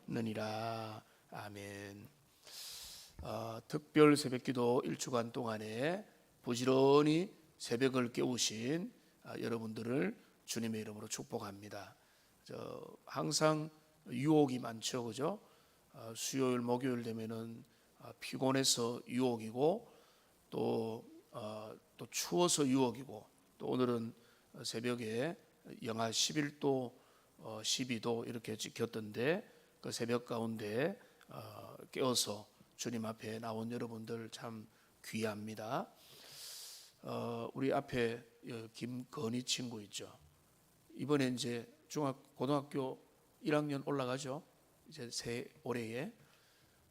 느니라. 아멘. 특별 새벽기도 일주간 동안에 부지런히 새벽을 깨우신 여러분들을 주님의 이름으로 축복합니다. 항상 유혹이 많죠, 그죠? 수요일, 목요일 되면은 피곤해서 유혹이고 또 추워서 유혹이고, 또 오늘은 새벽에 영하 11도, 12도 이렇게 찍혔던데 그 새벽 가운데 깨어서 주님 앞에 나온 여러분들 참 귀합니다. 우리 앞에 김건희 친구 있죠. 이번에 이제 고등학교 1학년 올라가죠. 이제 올해에.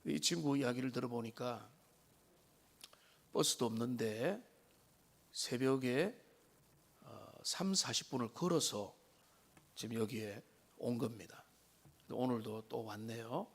이 친구 이야기를 들어보니까 버스도 없는데 새벽에 3, 40분을 걸어서 지금 여기에 온 겁니다. 오늘도 또 왔네요.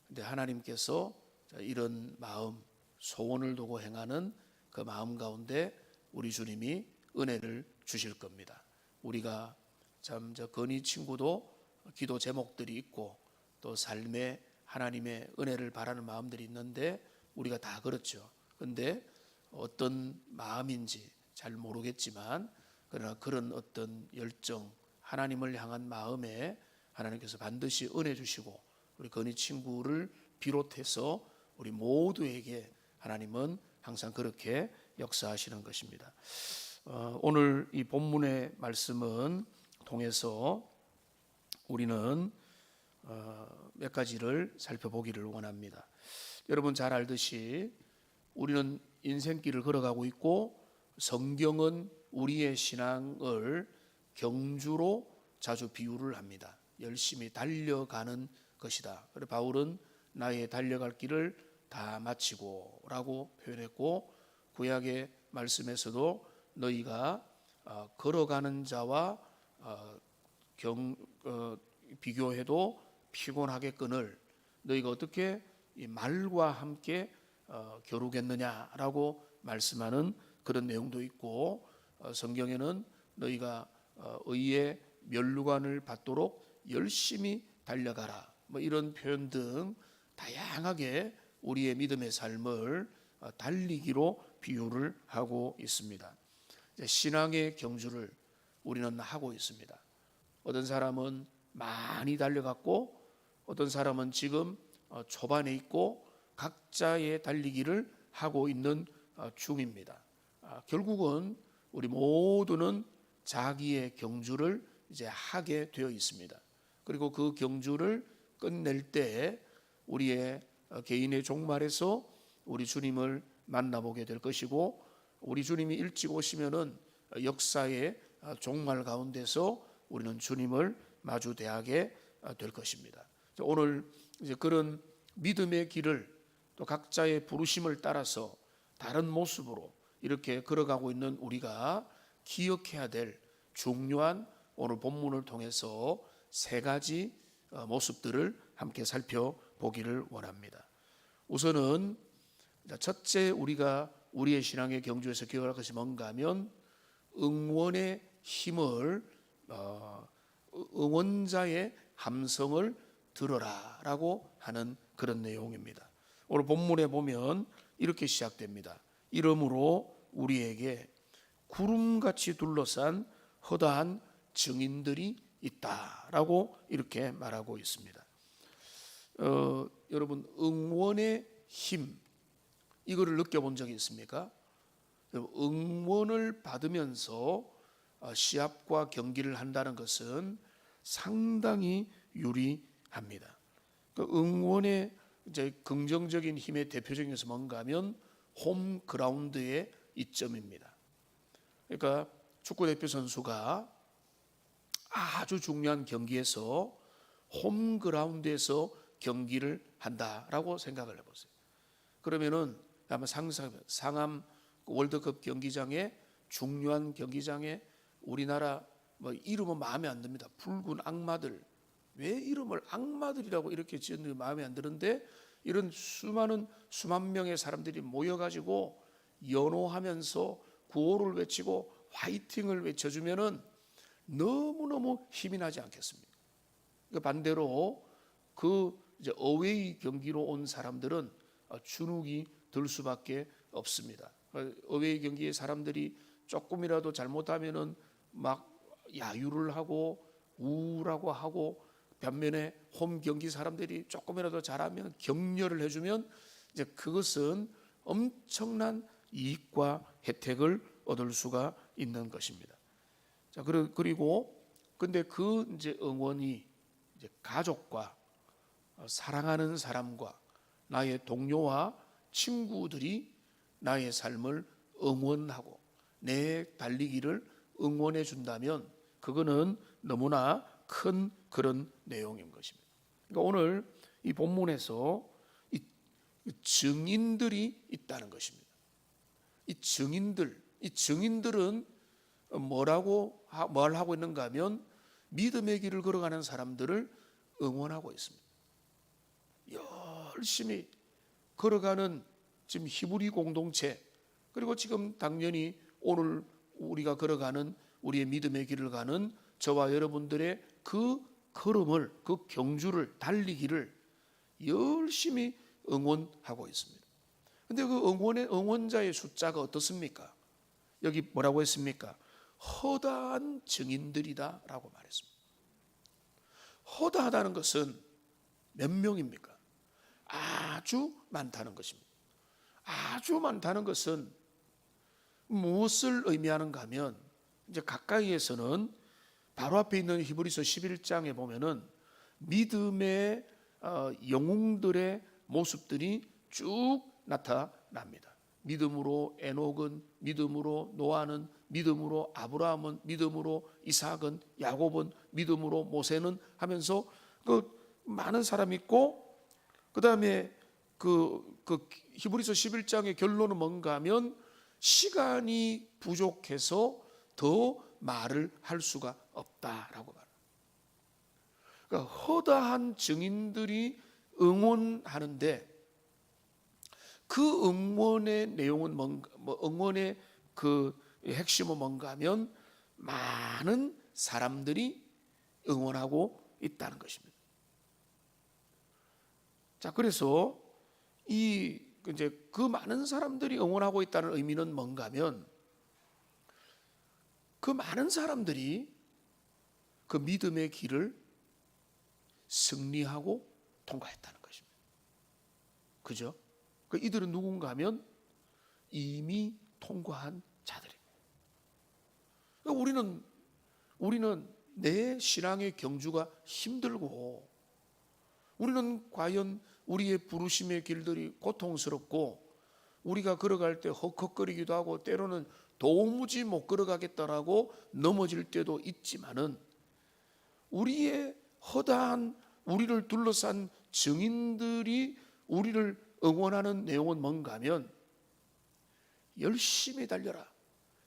근데 하나님께서 이런 마음, 소원을 두고 행하는 그 마음 가운데 우리 주님이 은혜를 주실 겁니다. 우리가 참 건희 친구도 기도 제목들이 있고 또 삶에 하나님의 은혜를 바라는 마음들이 있는데 우리가 다 그렇죠. 근데 어떤 마음인지 잘 모르겠지만 그러나 그런 어떤 열정, 하나님을 향한 마음에 하나님께서 반드시 은혜 주시고 우리 건희 친구를 비롯해서 우리 모두에게 하나님은 항상 그렇게 역사하시는 것입니다. 오늘 이 본문의 말씀은 통해서 우리는 몇 가지를 살펴보기를 원합니다. 여러분 잘 알듯이 우리는 인생길을 걸어가고 있고 성경은 우리의 신앙을 경주로 자주 비유를 합니다. 열심히 달려가는 것이다. 그래서 바울은 나의 달려갈 길을 다 마치고 라고 표현했고, 구약의 말씀에서도 너희가 걸어가는 자와 비교해도 피곤하겠거늘 너희가 어떻게 이 말과 함께 겨루겠느냐라고 말씀하는 그런 내용도 있고, 성경에는 너희가 의의 면류관을 받도록 열심히 달려가라 뭐 이런 표현 등 다양하게 우리의 믿음의 삶을 달리기로 비유를 하고 있습니다. 신앙의 경주를 우리는 하고 있습니다. 어떤 사람은 많이 달려갔고 어떤 사람은 지금 초반에 있고 각자의 달리기를 하고 있는 중입니다. 결국은 우리 모두는 자기의 경주를 이제 하게 되어 있습니다. 그리고 그 경주를 끝낼 때 우리의 개인의 종말에서 우리 주님을 만나보게 될 것이고, 우리 주님이 일찍 오시면은 역사의 종말 가운데서 우리는 주님을 마주대하게 될 것입니다. 오늘 이제 그런 믿음의 길을 또 각자의 부르심을 따라서 다른 모습으로 이렇게 걸어가고 있는 우리가 기억해야 될 중요한 오늘 본문을 통해서 세 가지 모습들을 함께 살펴보기를 원합니다. 우선은 첫째, 우리가 우리의 신앙의 경주에서 기억할 것이 뭔가 하면 응원의 힘을, 응원자의 함성을 들어라 라고 하는 그런 내용입니다. 오늘 본문에 보면 이렇게 시작됩니다. 이러므로 우리에게 구름같이 둘러싼 허다한 증인들이 있다라고 이렇게 말하고 있습니다. 여러분, 응원의 힘 이거를 느껴본 적이 있습니까? 응원을 받으면서 시합과 경기를 한다는 것은 상당히 유리합니다. 응원의 이제 긍정적인 힘의 대표적인 것은 뭔가 하면 홈그라운드의 이점입니다. 그러니까 축구대표 선수가 아주 중요한 경기에서 홈그라운드에서 경기를 한다라고 생각을 해보세요. 그러면은 아마 상암 월드컵 경기장에, 중요한 경기장에 우리나라 뭐 이름은 마음에 안 듭니다. 붉은 악마들. 왜 이름을 악마들이라고 이렇게 지었는지 마음에 안 드는데, 이런 수만 명의 사람들이 모여가지고 연호하면서 구호를 외치고 화이팅을 외쳐주면은 너무너무 힘이 나지 않겠습니까? 반대로 그 이제 어웨이 경기로 온 사람들은 주눅이 들 수밖에 없습니다. 어웨이 경기에 사람들이 조금이라도 잘못하면은 막 야유를 하고 우라고 하고, 반면에 홈 경기 사람들이 조금이라도 잘하면 격려를 해주면 이제 그것은 엄청난 이익과 혜택을 얻을 수가 있는 것입니다. 자, 그리고 근데 그 이제 응원이 이제 가족과 사랑하는 사람과 나의 동료와 친구들이 나의 삶을 응원하고 내 달리기를 응원해 준다면 그거는 너무나 큰 그런 내용인 것입니다. 그러니까 오늘 이 본문에서 이 증인들이 있다는 것입니다. 이 증인들은 뭘 하고 있는가 하면 믿음의 길을 걸어가는 사람들을 응원하고 있습니다. 열심히 걸어가는 지금 히브리 공동체, 그리고 지금 당연히 오늘 우리가 걸어가는 우리의 믿음의 길을 가는 저와 여러분들의 그 걸음을, 그 경주를, 달리기를 열심히 응원하고 있습니다. 그런데 그 응원자의 숫자가 어떻습니까? 여기 뭐라고 했습니까? 허다한 증인들이다 라고 말했습니다. 허다하다는 것은 몇 명입니까? 아주 많다는 것입니다. 아주 많다는 것은 무엇을 의미하는가 하면, 이제 가까이에서는 바로 앞에 있는 히브리서 11장에 보면은 믿음의 영웅들의 모습들이 쭉 나타납니다. 믿음으로 에녹은, 믿음으로 노아는, 믿음으로 아브라함은, 믿음으로 이삭은, 야곱은, 믿음으로 모세는 하면서 그 많은 사람이 있고, 그 다음에 그 히브리서 11장의 결론은 뭔가 하면 시간이 부족해서 더 말을 할 수가 없다라고 말합니다. 그러니까 허다한 증인들이 응원하는데 그 응원의 내용은 뭔가, 응원의 그 핵심은 뭔가 하면 많은 사람들이 응원하고 있다는 것입니다. 자, 그래서 이제 그 많은 사람들이 응원하고 있다는 의미는 뭔가 하면 그 많은 사람들이 그 믿음의 길을 승리하고 통과했다는 것입니다. 그죠? 그 이들은 누군가 하면 이미 통과한 자들입니다. 그러니까 우리는 내 신앙의 경주가 힘들고, 우리는 과연 우리의 부르심의 길들이 고통스럽고, 우리가 걸어갈 때 헉헉거리기도 하고 때로는 도무지 못 걸어가겠다라고 넘어질 때도 있지만은, 우리의 허다한 우리를 둘러싼 증인들이 우리를 응원하는 내용은 뭔가 하면 열심히 달려라,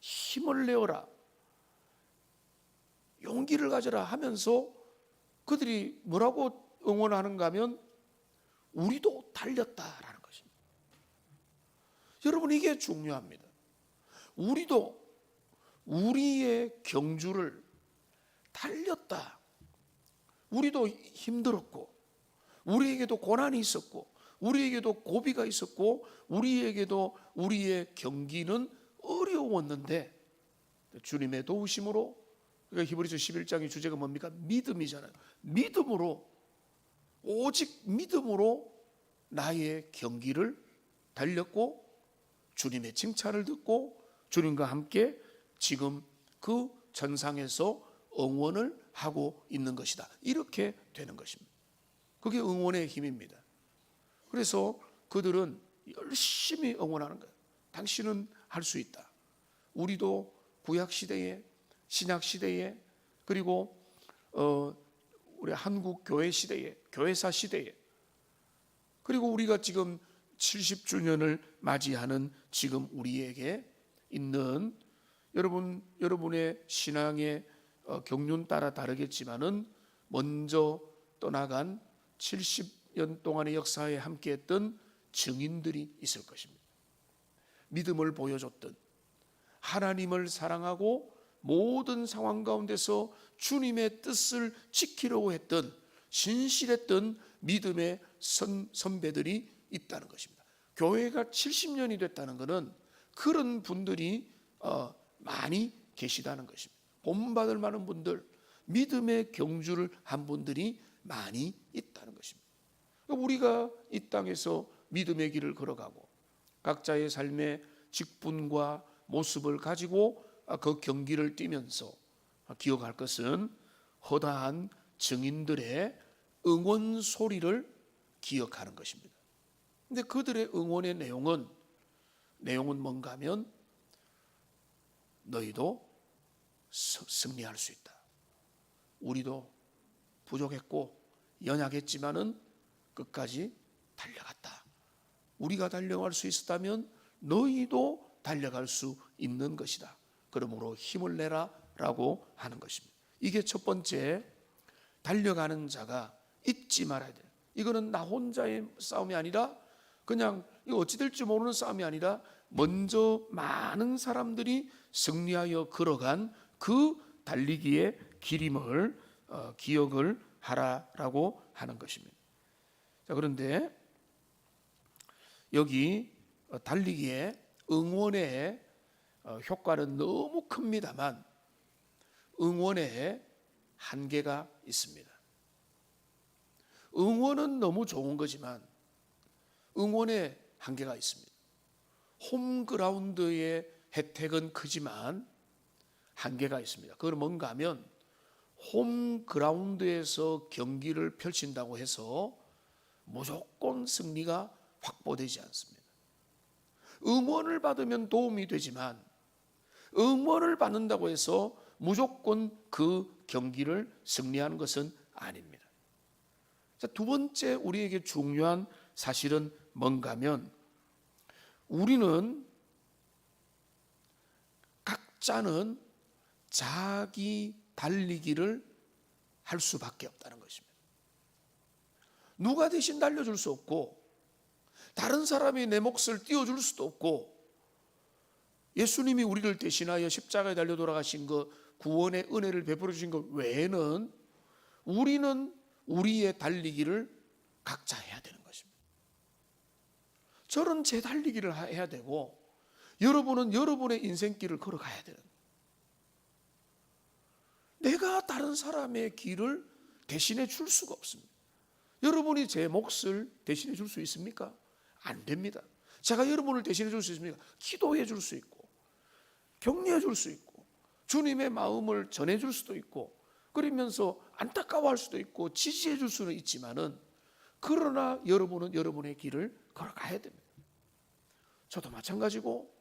힘을 내어라, 용기를 가져라 하면서 그들이 뭐라고 응원하는가 하면 우리도 달렸다라는 것입니다. 여러분, 이게 중요합니다. 우리도 우리의 경주를 달렸다. 우리도 힘들었고, 우리에게도 고난이 있었고, 우리에게도 고비가 있었고, 우리에게도 우리의 경기는 어려웠는데 주님의 도우심으로, 그러니까 히브리서 11장의 주제가 뭡니까? 믿음이잖아요. 믿음으로, 오직 믿음으로 나의 경기를 달렸고 주님의 칭찬을 듣고 주님과 함께 지금 그 전상에서 응원을 하고 있는 것이다. 이렇게 되는 것입니다. 그게 응원의 힘입니다. 그래서 그들은 열심히 응원하는 거예요. 당신은 할 수 있다. 우리도 구약시대에, 신약시대에, 그리고 우리 한국 교회 시대에, 교회사 시대에, 그리고 우리가 지금 70주년을 맞이하는 지금 우리에게 있는 여러분의 신앙의 경륜 따라 다르겠지만은 먼저 떠나간 70년 동안의 역사에 함께했던 증인들이 있을 것입니다. 믿음을 보여줬던, 하나님을 사랑하고 모든 상황 가운데서 주님의 뜻을 지키려고 했던, 신실했던 믿음의 선배들이 있다는 것입니다. 교회가 70년이 됐다는 것은 그런 분들이 많이 계시다는 것입니다. 본받을 만한 분들, 믿음의 경주를 한 분들이 많이 있다는 것입니다. 우리가 이 땅에서 믿음의 길을 걸어가고 각자의 삶의 직분과 모습을 가지고 그 경기를 뛰면서 기억할 것은 허다한 증인들의 응원 소리를 기억하는 것입니다. 근데 그들의 응원의 내용은 뭔가 하면 너희도 승리할 수 있다. 우리도 부족했고 연약했지만은 끝까지 달려갔다. 우리가 달려갈 수 있었다면 너희도 달려갈 수 있는 것이다. 그러므로 힘을 내라 라고 하는 것입니다. 이게 첫 번째, 달려가는 자가 잊지 말아야 돼요. 이거는 나 혼자의 싸움이 아니라 그냥 이거 어찌 될지 모르는 싸움이 아니라 먼저 많은 사람들이 승리하여 걸어간 그 달리기의 길임을 기억을 하라라고 하는 것입니다. 자, 그런데 여기 달리기의 응원의 효과는 너무 큽니다만 응원의 한계가 있습니다. 응원은 너무 좋은 거지만 응원의 한계가 있습니다. 홈그라운드의 혜택은 크지만 한계가 있습니다. 그건 뭔가 하면 홈그라운드에서 경기를 펼친다고 해서 무조건 승리가 확보되지 않습니다. 응원을 받으면 도움이 되지만 응원을 받는다고 해서 무조건 그 경기를 승리하는 것은 아닙니다. 자, 두 번째 우리에게 중요한 사실은 뭔가 하면 우리는 각자는 자기 달리기를 할 수밖에 없다는 것입니다. 누가 대신 달려줄 수 없고 다른 사람이 내 몫을 띄워줄 수도 없고 예수님이 우리를 대신하여 십자가에 달려 돌아가신 것, 구원의 은혜를 베풀어 주신 것 외에는 우리는 우리의 달리기를 각자 해야 되는 것입니다. 저는 제 달리기를 해야 되고 여러분은 여러분의 인생길을 걸어가야 되는 거예요. 내가 다른 사람의 길을 대신해 줄 수가 없습니다. 여러분이 제 몫을 대신해 줄 수 있습니까? 안 됩니다. 제가 여러분을 대신해 줄 수 있습니까? 기도해 줄 수 있고 격려해 줄 수 있고 주님의 마음을 전해 줄 수도 있고 그러면서 안타까워할 수도 있고 지지해 줄 수는 있지만은 그러나 여러분은 여러분의 길을 걸어가야 됩니다. 저도 마찬가지고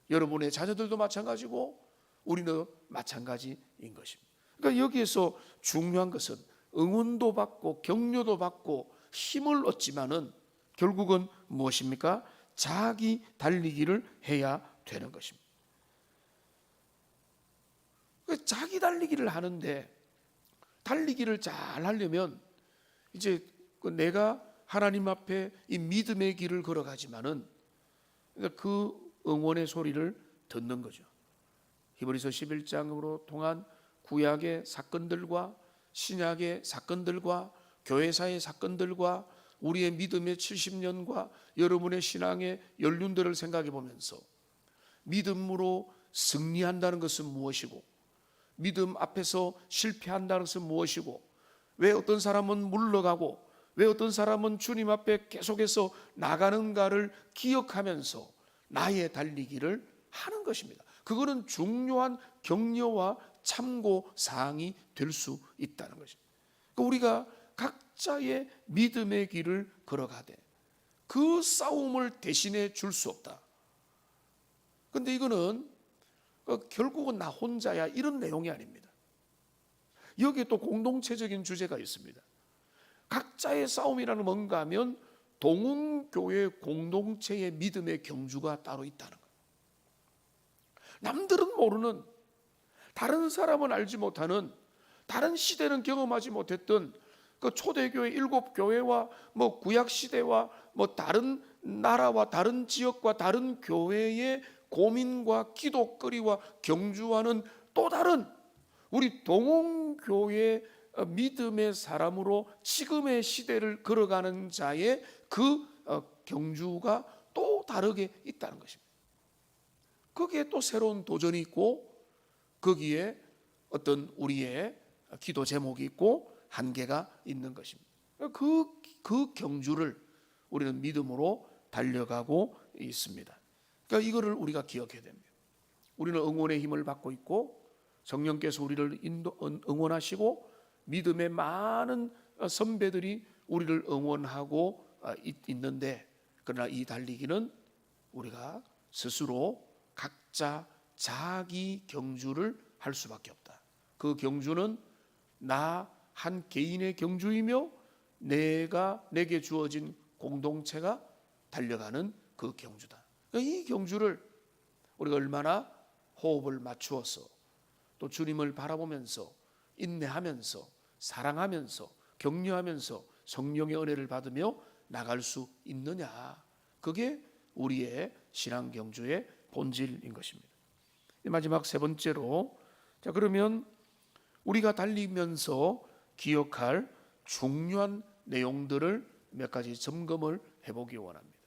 여러분의 자녀들도 마찬가지고 우리는 마찬가지인 것입니다. 그러니까 여기에서 중요한 것은 응원도 받고 격려도 받고 힘을 얻지만은 결국은 무엇입니까? 자기 달리기를 해야 되는 것입니다. 자기 달리기를 하는데 달리기를 잘 하려면 이제 내가 하나님 앞에 이 믿음의 길을 걸어가지만은 그 응원의 소리를 듣는 거죠. 히브리서 11장으로 통한 구약의 사건들과 신약의 사건들과 교회사의 사건들과 우리의 믿음의 70년과 여러분의 신앙의 연륜들을 생각해 보면서 믿음으로 승리한다는 것은 무엇이고 믿음 앞에서 실패한다는 것은 무엇이고 왜 어떤 사람은 물러가고 왜 어떤 사람은 주님 앞에 계속해서 나가는가를 기억하면서 나의 달리기를 하는 것입니다. 그거는 중요한 격려와 참고 사항이 될 수 있다는 것입니다. 그러니까 우리가 각자의 믿음의 길을 걸어가되 그 싸움을 대신해 줄 수 없다. 그런데 이거는 결국은 나 혼자야 이런 내용이 아닙니다. 여기에 또 공동체적인 주제가 있습니다. 각자의 싸움이라는 뭔가 하면 동흥교회 공동체의 믿음의 경주가 따로 있다는 거예요. 남들은 모르는 다른 사람은 알지 못하는 다른 시대는 경험하지 못했던 그 초대교회 7교회와 뭐 구약시대와 뭐 다른 나라와 다른 지역과 다른 교회의 고민과 기도거리와 경주와는 또 다른 우리 동흥교회 믿음의 사람으로 지금의 시대를 걸어가는 자의 그 경주가 또 다르게 있다는 것입니다. 거기에 또 새로운 도전이 있고 거기에 어떤 우리의 기도 제목이 있고 한계가 있는 것입니다. 그 경주를 우리는 믿음으로 달려가고 있습니다. 그러니까 이거를 우리가 기억해야 됩니다. 우리는 응원의 힘을 받고 있고 성령께서 우리를 응원하시고 믿음의 많은 선배들이 우리를 응원하고 있는데, 그러나 이 달리기는 우리가 스스로 각자 자기 경주를 할 수밖에 없다. 그 경주는 나 한 개인의 경주이며 내게 주어진 공동체가 달려가는 그 경주다. 이 경주를 우리가 얼마나 호흡을 맞추어서 또 주님을 바라보면서 인내하면서 사랑하면서 격려하면서 성령의 은혜를 받으며 나갈 수 있느냐, 그게 우리의 신앙 경주의 본질인 것입니다. 마지막 세 번째로, 자 그러면 우리가 달리면서 기억할 중요한 내용들을 몇 가지 점검을 해보기 원합니다.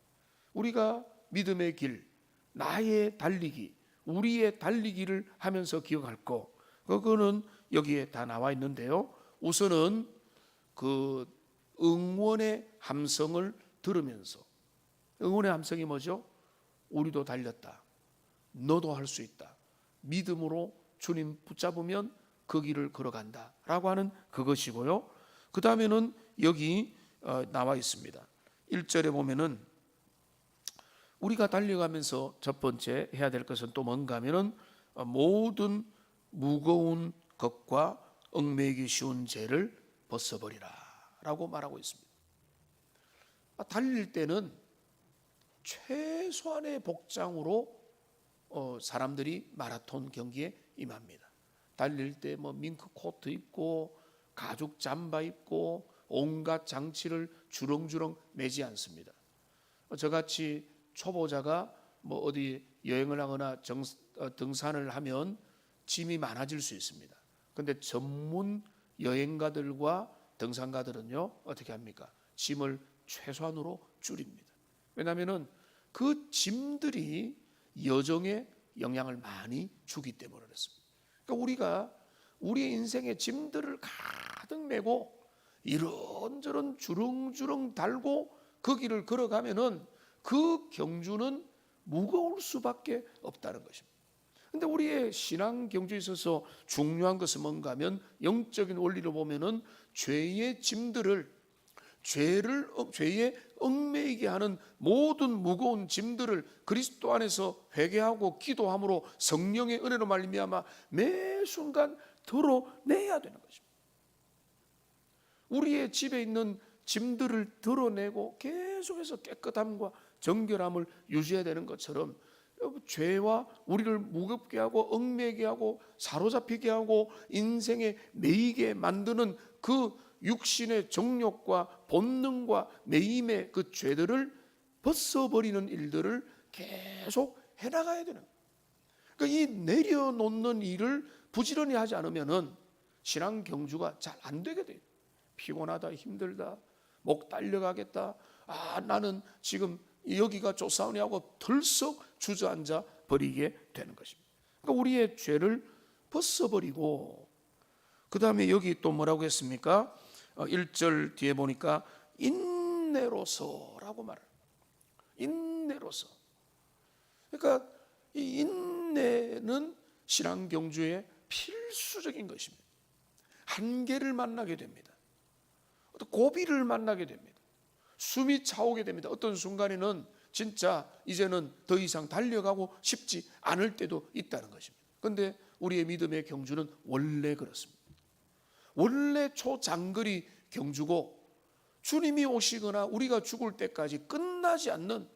우리가 믿음의 길, 나의 달리기, 우리의 달리기를 하면서 기억할 거, 그거는 여기에 다 나와 있는데요. 우선은 그 응원의 함성을 들으면서, 응원의 함성이 뭐죠? 우리도 달렸다, 너도 할 수 있다, 믿음으로 주님 붙잡으면 그 길을 걸어간다 라고 하는 그것이고요. 그 다음에는 여기 나와 있습니다. 1절에 보면은 우리가 달려가면서 첫 번째 해야 될 것은 또 뭔가 하면은 모든 무거운 것과 얽매이기 쉬운 죄를 벗어버리라 라고 말하고 있습니다. 달릴 때는 최소한의 복장으로 사람들이 마라톤 경기에 임합니다. 달릴 때 뭐 밍크 코트 입고 가죽 잠바 입고 온갖 장치를 주렁주렁 매지 않습니다. 저같이 초보자가 뭐 어디 여행을 하거나 등산을 하면 짐이 많아질 수 있습니다. 그런데 전문 여행가들과 등산가들은요 어떻게 합니까? 짐을 최소한으로 줄입니다. 왜냐하면 그 짐들이 여정에 영향을 많이 주기 때문에 그렇습니다. 그러니까 우리가 우리의 인생의 짐들을 가득 메고 이런저런 주렁주렁 달고 그 길을 걸어가면은 그 경주는 무거울 수밖에 없다는 것입니다. 그런데 우리의 신앙 경주에 있어서 중요한 것은 뭔가 하면 영적인 원리로 보면은 죄의 짐들을, 죄에 얽매이게 하는 모든 무거운 짐들을 그리스도 안에서 회개하고 기도함으로 성령의 은혜로 말미암아 매 순간 드러내야 되는 것입니다. 우리의 집에 있는 짐들을 드러내고 계속해서 깨끗함과 정결함을 유지해야 되는 것처럼 죄와 우리를 무겁게 하고 얽매이게 하고 사로잡히게 하고 인생에 매이게 만드는 그 육신의 정욕과 본능과 매임의 그 죄들을 벗어버리는 일들을 계속 해나가야 되는 거예요. 그러니까 이 내려놓는 일을 부지런히 하지 않으면 신앙 경주가 잘 안 되게 돼요. 피곤하다, 힘들다, 목 딸려가겠다, 나는 지금 여기가 쫓아오니 하고 덜썩 주저앉아 버리게 되는 것입니다. 그러니까 우리의 죄를 벗어버리고, 그 다음에 여기 또 뭐라고 했습니까? 1절 뒤에 보니까 인내로서라고 말해요. 인내로서. 그러니까 이 인내는 신앙 경주의 필수적인 것입니다. 한계를 만나게 됩니다. 어떤 고비를 만나게 됩니다. 숨이 차오게 됩니다. 어떤 순간에는 진짜 이제는 더 이상 달려가고 싶지 않을 때도 있다는 것입니다. 그런데 우리의 믿음의 경주는 원래 그렇습니다. 원래 초장거리 경주고 주님이 오시거나 우리가 죽을 때까지 끝나지 않는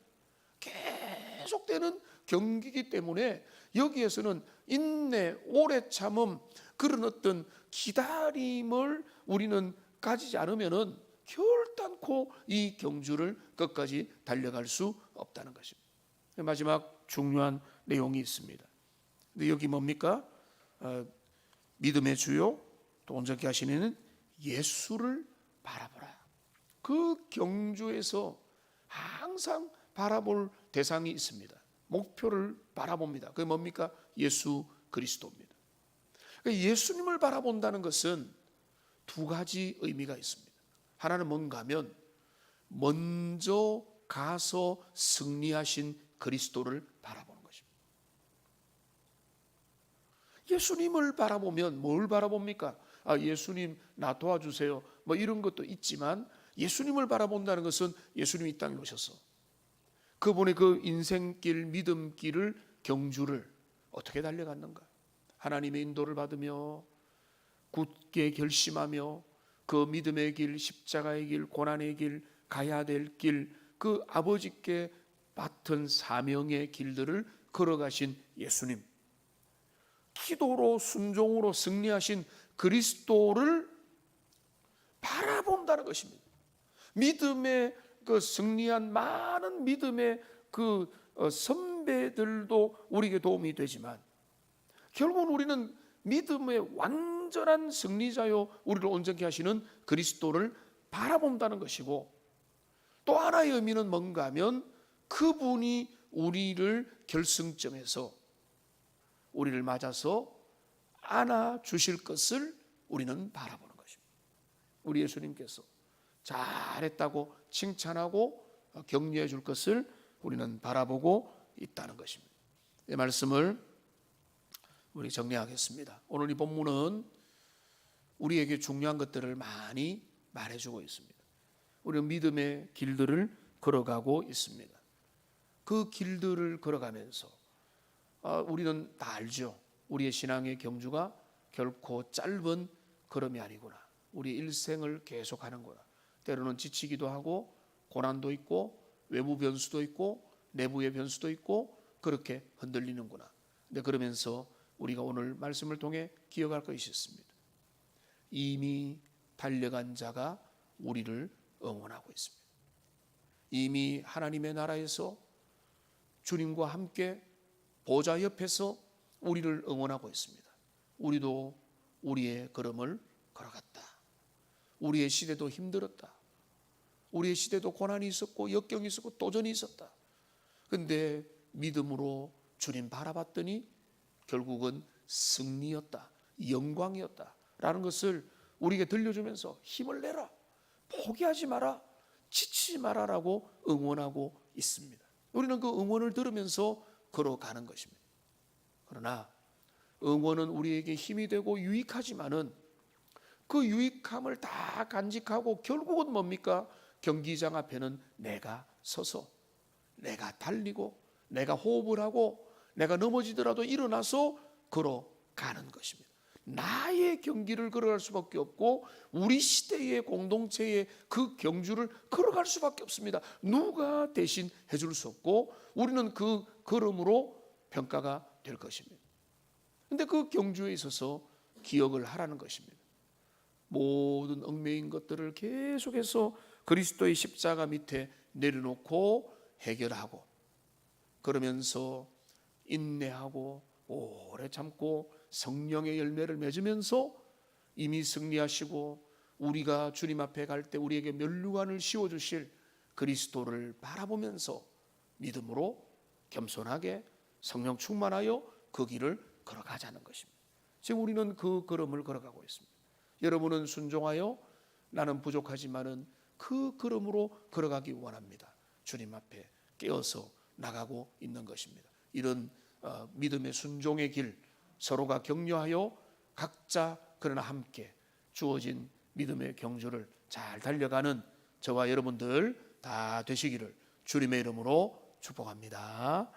계속되는 경기이기 때문에 여기에서는 인내, 오래 참음, 그런 어떤 기다림을 우리는 가지지 않으면은 결단코 이 경주를 끝까지 달려갈 수 없다는 것입니다. 마지막 중요한 내용이 있습니다. 근데 여기 뭡니까? 믿음의 주요 또 온전케 하시는 예수를 바라보라. 그 경주에서 항상 바라볼 대상이 있습니다. 목표를 바라봅니다. 그게 뭡니까? 예수 그리스도입니다. 그러니까 예수님을 바라본다는 것은 두 가지 의미가 있습니다. 하나는 뭔가 하면 먼저 가서 승리하신 그리스도를 바라보는 것입니다. 예수님을 바라보면 뭘 바라봅니까? 예수님 나 도와주세요. 뭐 이런 것도 있지만 예수님을 바라본다는 것은 예수님이 이 땅에 오셔서 그분의 그 인생길, 믿음길을, 경주를 어떻게 달려갔는가? 하나님의 인도를 받으며 굳게 결심하며 그 믿음의 길, 십자가의 길, 고난의 길, 가야 될 길, 그 아버지께 맡은 사명의 길들을 걸어가신 예수님, 기도로 순종으로 승리하신 그리스도를 바라본다는 것입니다. 믿음의 그 승리한 많은 믿음의 그 선배들도 우리에게 도움이 되지만 결국은 우리는 믿음의 완전한 승리자요 우리를 온전케 하시는 그리스도를 바라본다는 것이고, 또 하나의 의미는 뭔가 하면 그분이 우리를 결승점에서 우리를 맞아서 안아주실 것을 우리는 바라보는 것입니다. 우리 예수님께서 잘했다고 칭찬하고 격려해 줄 것을 우리는 바라보고 있다는 것입니다. 이 말씀을 우리 정리하겠습니다. 오늘 이 본문은 우리에게 중요한 것들을 많이 말해주고 있습니다. 우리는 믿음의 길들을 걸어가고 있습니다. 그 길들을 걸어가면서 우리는 다 알죠. 우리의 신앙의 경주가 결코 짧은 걸음이 아니구나. 우리 일생을 계속하는구나. 때로는 지치기도 하고 고난도 있고 외부 변수도 있고 내부의 변수도 있고 그렇게 흔들리는구나. 근데 그러면서 우리가 오늘 말씀을 통해 기억할 것이 있습니다. 이미 달려간 자가 우리를 응원하고 있습니다. 이미 하나님의 나라에서 주님과 함께 보좌 옆에서 우리를 응원하고 있습니다. 우리도 우리의 걸음을 걸어갔다. 우리의 시대도 힘들었다. 우리의 시대도 고난이 있었고 역경이 있었고 도전이 있었다. 그런데 믿음으로 주님 바라봤더니 결국은 승리였다, 영광이었다 라는 것을 우리에게 들려주면서 힘을 내라, 포기하지 마라, 지치지 마라 라고 응원하고 있습니다. 우리는 그 응원을 들으면서 걸어가는 것입니다. 그러나 응원은 우리에게 힘이 되고 유익하지만은 그 유익함을 다 간직하고 결국은 뭡니까? 경기장 앞에는 내가 서서 내가 달리고 내가 호흡을 하고 내가 넘어지더라도 일어나서 걸어가는 것입니다. 나의 경기를 걸어갈 수밖에 없고 우리 시대의 공동체의 그 경주를 걸어갈 수밖에 없습니다. 누가 대신 해줄 수 없고 우리는 그 걸음으로 평가가 될 것입니다. 그런데 그 경주에 있어서 기억을 하라는 것입니다. 모든 얽매인 것들을 계속해서 그리스도의 십자가 밑에 내려놓고 해결하고 그러면서 인내하고 오래 참고 성령의 열매를 맺으면서 이미 승리하시고 우리가 주님 앞에 갈 때 우리에게 면류관을 씌워주실 그리스도를 바라보면서 믿음으로 겸손하게 성령 충만하여 그 길을 걸어가자는 것입니다. 지금 우리는 그 걸음을 걸어가고 있습니다. 여러분은 순종하여 나는 부족하지만은 그 걸음으로 걸어가기 원합니다. 주님 앞에 깨어서 나가고 있는 것입니다. 이런 믿음의 순종의 길 서로가 격려하여 각자 그러나 함께 주어진 믿음의 경주를 잘 달려가는 저와 여러분들 다 되시기를 주님의 이름으로 축복합니다.